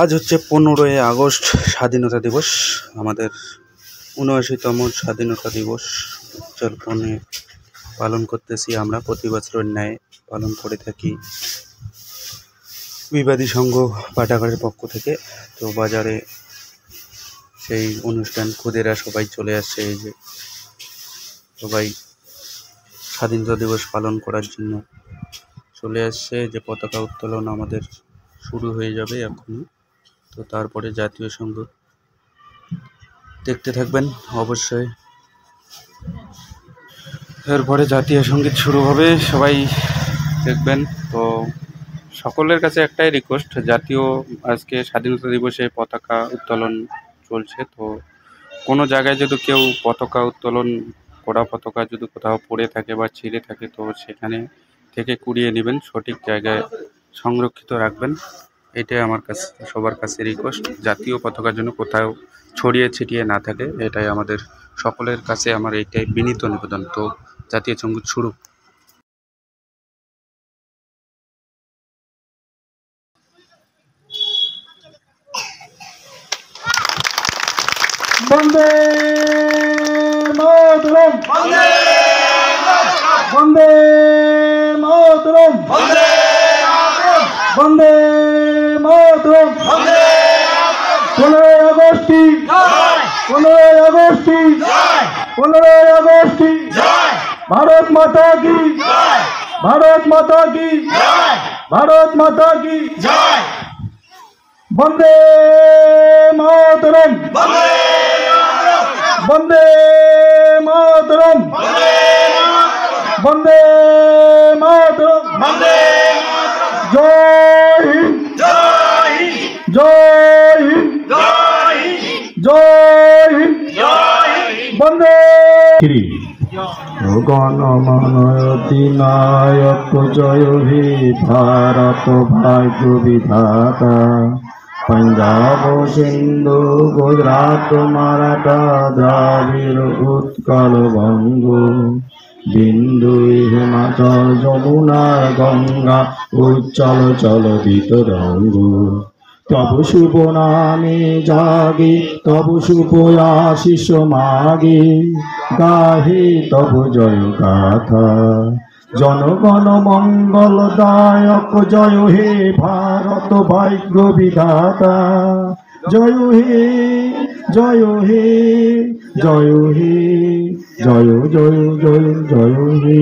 আজ হচ্ছে 15ই আগস্ট, স্বাধীনতা দিবস। আমাদের ৭৯তম স্বাধীনতা দিবস উদযাপনে পালন করতেছি আমরা প্রতি বছরের ন্যায় পালন করে থাকি বিবাদী সংঘ পাঠাগারের পক্ষ থেকে। তো বাজারে সেই অনুষ্ঠান খুদেরা সবাই চলে আসছে, এই যে সবাই স্বাধীনতা দিবস পালন করার জন্য চলে আসছে। যে পতাকা উত্তোলন আমাদের শুরু হয়ে যাবে এখন, তো তারপরে জাতীয় সংগীত দেখতে থাকবেন অবশ্যই। এরপরে জাতীয় সংগীত শুরু হবে, সবাই দেখবেন। তো সকলের কাছে একটাই রিকোয়েস্ট, জাতীয় আজকে স্বাধীনতা দিবসে পতাকা উত্তোলন চলছে। তো কোনো জায়গায় যদি কেউ পতাকা উত্তোলন করা পতাকা যদি কোথাও পড়ে থাকে বা ছিঁড়ে থাকে, তো সেখানে থেকে কুড়িয়ে নেবেন, সঠিক জায়গায় সংরক্ষিত রাখবেন। এটাই আমার কাছে সবার কাছে রিকোয়েস্ট, জাতীয় পতাকার জন্য কোথাও ছড়িয়ে ছিটিয়ে না থাকে, এটাই আমাদের সকলের কাছে আমার এইটাই বিনীত নিবেদন। তো জাতীয় সংগীত শুরু। বন্দে মাতরম, বন্দে মাতরম, বন্দে মাতরম। 15ই আগস্ট, 15ই আগস্ট, 15ই আগস্ট। ভারত মাতা কি, ভারত মাতা কি, ভারত মাতা কি। বন্দে মাতরম, বন্দে মাতরম, বন্দে মাতরম। জয় হিন্দ, জয় হিন্দ, জয় হিন্দ, বন্দে। গণমান অধিনায়ক জয় হে ভারত ভাগ্য বিধাতা। पंजाब सिंधु गुजरात मराठा द्राविड़ उत्कल बंग बिंदु हिमाचल যমুনা গঙ্গা উচ্চল চলদিত রঙ্গ। তব শুভ নামে জাগে তব শুভ আশিস মাগে গাহে তব জয় গাথা। জনগণ মঙ্গলদায়ক জয় হে ভারত ভাগ্য বিধাতা। জয় হে জয় হে জয় হে জয় জয় জয় জয় হে।